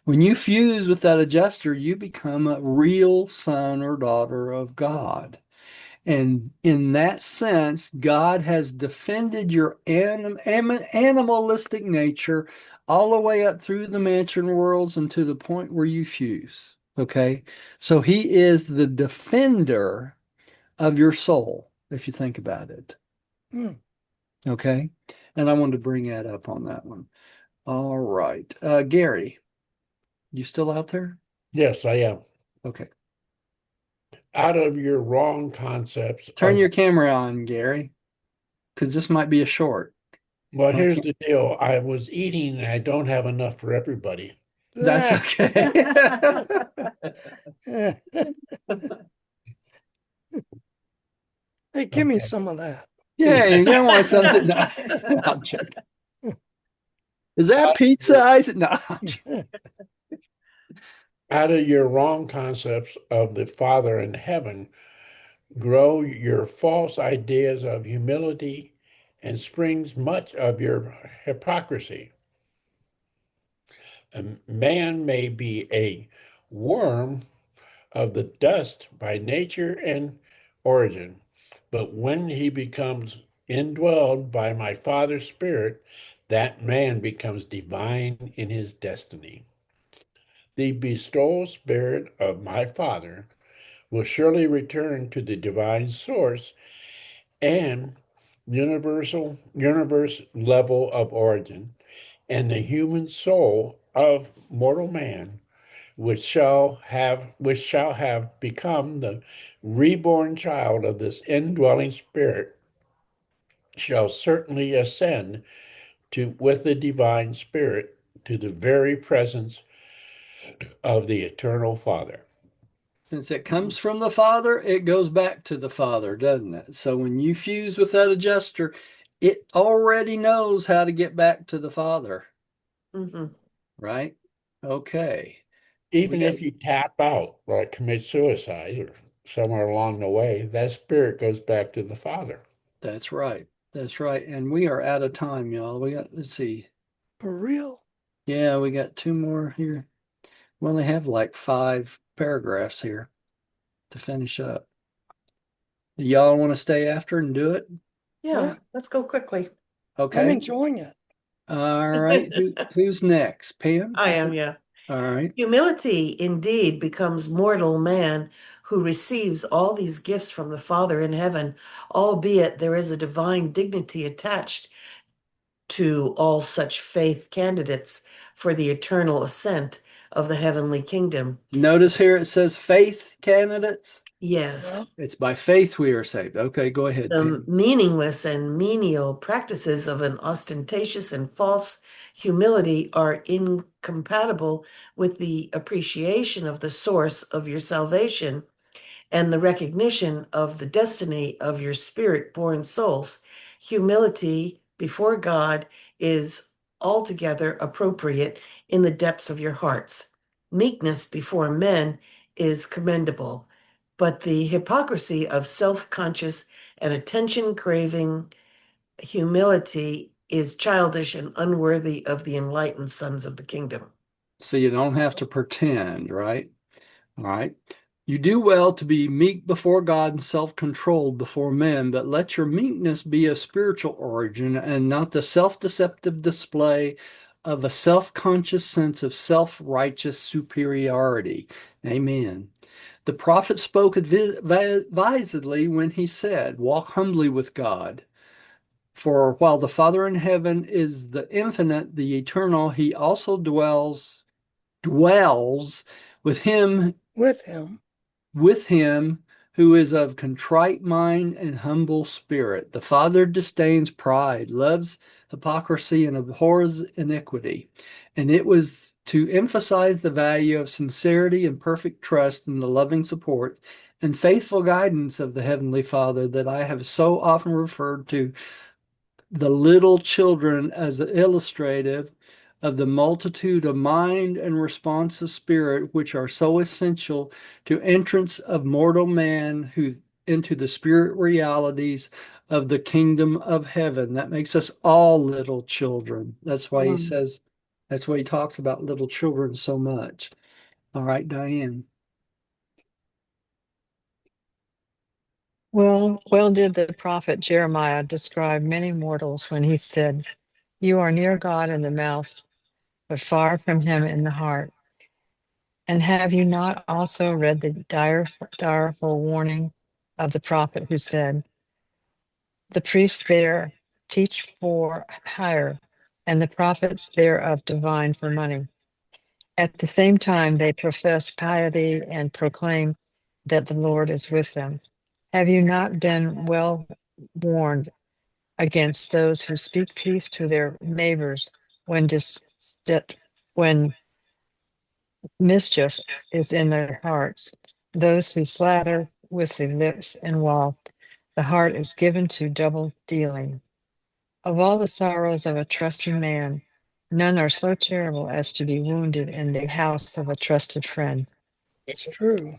When you fuse with that adjuster, you become a real son or daughter of God. And in that sense, God has defended your animalistic nature all the way up through the mansion worlds and to the point where you fuse. Okay. So he is the defender of your soul, if you think about it. Okay. And I wanted to bring that up on that one. All right. Gary, you still out there? Yes, I am. Okay. Out of your wrong concepts Turn of, your camera on, Gary, because this might be a short. well, here's Okay. the deal. I was eating and I don't have enough for everybody. That's okay. Hey, give me Okay. some of that. Yeah, you don't want something. No, I'm joking. Is that pizza, Isaac? No, I'm joking. Out of your wrong concepts of the Father in heaven, grow your false ideas of humility and springs much of your hypocrisy. A man may be a worm of the dust by nature and origin, but when he becomes indwelled by my Father's Spirit, that man becomes divine in his destiny. The bestowal spirit of my Father will surely return to the divine source and universe level of origin, and the human soul of mortal man, which shall have become the reborn child of this indwelling spirit, shall certainly ascend to with the divine spirit to the very presence of the eternal Father. Since it comes from the Father, it goes back to the Father, doesn't it? So when you fuse with that adjuster, it already knows how to get back to the Father, Mhm. right? Okay. We Even got, if you tap out, like commit suicide or somewhere along the way, that spirit goes back to the Father. that's right. That's right. And we are out of time, y'all. Let's see. For real? Yeah, we got two more here. We only have like 5 paragraphs here to finish up. Do y'all want to stay after and do it? Yeah, Yeah. let's go quickly. I'm Okay. enjoying it. All right. Who's next? Pam? I am, yeah. All right. Humility indeed becomes mortal man who receives all these gifts from the Father in heaven, albeit there is a divine dignity attached to all such faith candidates for the eternal ascent of the heavenly kingdom. Notice here it says faith candidates. Yes. Yeah. It's by faith we are saved. Okay, go ahead, The Pam. meaningless and menial practices of an ostentatious and false humility are incompatible with the appreciation of the source of your salvation and the recognition of the destiny of your spirit-born souls. Humility before God is altogether appropriate in the depths of your hearts. Meekness before men is commendable, but the hypocrisy of self-conscious and attention-craving humility is childish and unworthy of the enlightened sons of the kingdom. So you don't have to pretend, right? All right. You do well to be meek before God and self-controlled before men, but let your meekness be of spiritual origin and not the self-deceptive display of a self-conscious sense of self-righteous superiority. Amen. The prophet spoke advisedly when he said, walk humbly with God. For while the Father in heaven is the infinite, the eternal, he also dwells with him With him. who is of contrite mind and humble spirit. The Father disdains pride, loves hypocrisy, and abhors iniquity. And it was to emphasize the value of sincerity and perfect trust in the loving support and faithful guidance of the Heavenly Father that I have so often referred to the little children as illustrative of the multitude of mind and responsive spirit which are so essential to entrance of mortal man who into the spirit realities of the kingdom of heaven. That makes us all little children. That's why he Mm. says, that's why he talks about little children so much. All right, Diane. Well did the prophet Jeremiah describe many mortals when he said, you are near God in the mouth, but far from him in the heart. And have you not also read the direful warning of the prophet who said, the priests bear teach for hire, and the prophets thereof divine for money. At the same time, they profess piety and proclaim that the Lord is with them. Have you not been well warned against those who speak peace to their neighbors when when mischief is in their hearts? Those who flatter with the lips and while the heart is given to double dealing. Of all the sorrows of a trusting man, none are so terrible as to be wounded in the house of a trusted friend. It's true.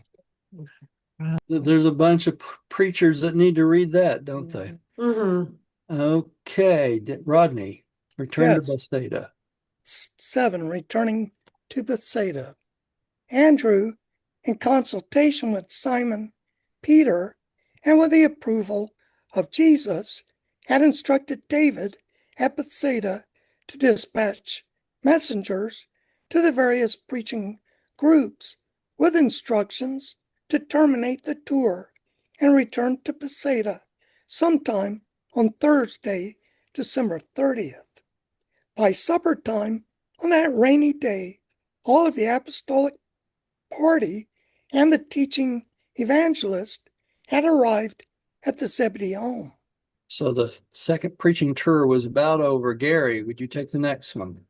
There's a bunch of preachers that need to read that, don't they? Mm-hmm. Okay, Rodney, return to Yes. Bethsaida. 7. Returning to Bethsaida. Andrew, in consultation with Simon Peter and with the approval of Jesus, had instructed David at Bethsaida to dispatch messengers to the various preaching groups with instructions to terminate the tour and return to Bethsaida sometime on Thursday, December 30th. By supper time on that rainy day, all of the apostolic party and the teaching evangelist had arrived at the Zebedee home. So the second preaching tour was about over. Gary, would you take the next one?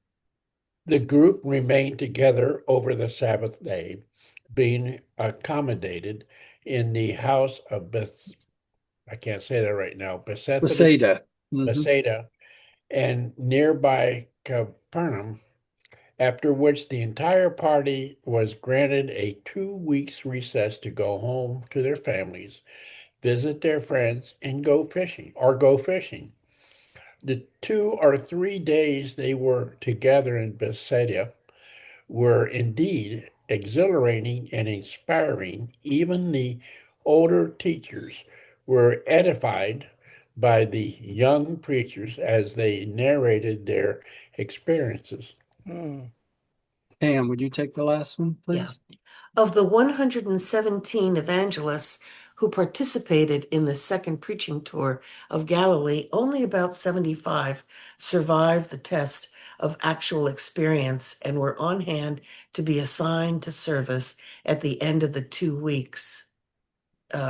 The group remained together over the Sabbath day, being accommodated in the house of I can't say that right now, Bethsaida. Mhm. Bethsaida, and nearby Capernaum, after which the entire party was granted a 2 weeks recess to go home to their families, visit their friends, and go fishing. The 2 or 3 days they were together in Bethsaida were indeed exhilarating and inspiring. Even the older teachers were edified by the young preachers as they narrated their experiences. Pam, would you take the last one, please? Yeah. Of the 117 evangelists who participated in the second preaching tour of Galilee, only about 75 survived the test of actual experience and were on hand to be assigned to service at the end of the 2 weeks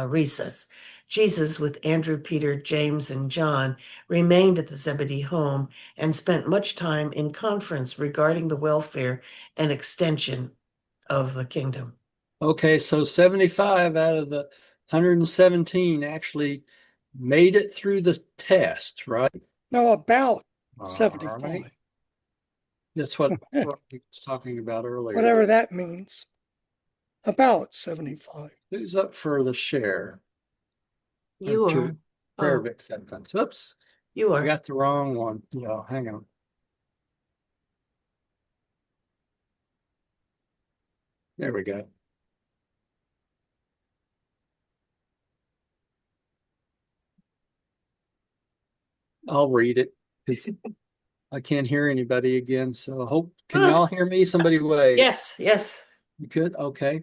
recess. Jesus, with Andrew, Peter, James, and John, remained at the Zebedee home and spent much time in conference regarding the welfare and extension of the kingdom. Okay, so 75 out of the 117 actually made it through the test, right? No, about All 75. right. That's what Rodney was talking about earlier. Whatever that means. About 75. Who's up for the share? You Or are. prayer Oh, of acceptance. Oops, you I are. got the wrong one. Yeah, hang on. There we go. I'll read it. I can't hear anybody again, so I hope. Can y'all hear me? Somebody wave. Yes, yes. You could? Okay.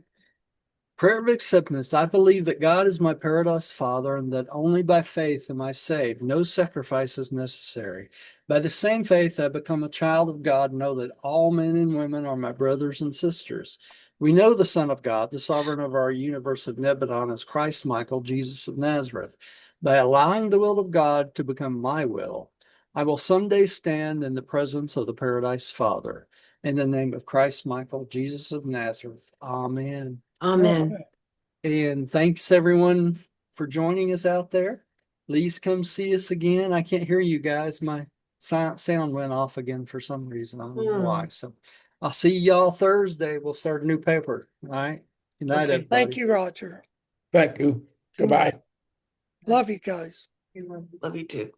Prayer of acceptance. I believe that God is my paradise Father and that only by faith am I saved. No sacrifice is necessary. By the same faith, I become a child of God and know that all men and women are my brothers and sisters. We know the Son of God, the sovereign of our universe of Nebanon, is Christ Michael, Jesus of Nazareth. By allowing the will of God to become my will, I will someday stand in the presence of the paradise Father. In the name of Christ Michael, Jesus of Nazareth. Amen. Amen. And thanks everyone for joining us out there. Please come see us again. I can't hear you guys. My sound went off again for some reason. I don't know why. So I'll see y'all Thursday. We'll start a new paper. All right. Good night, Okay. everybody. Thank you, Roger. Thank you. Good Goodbye. night. Love you guys. Love you too.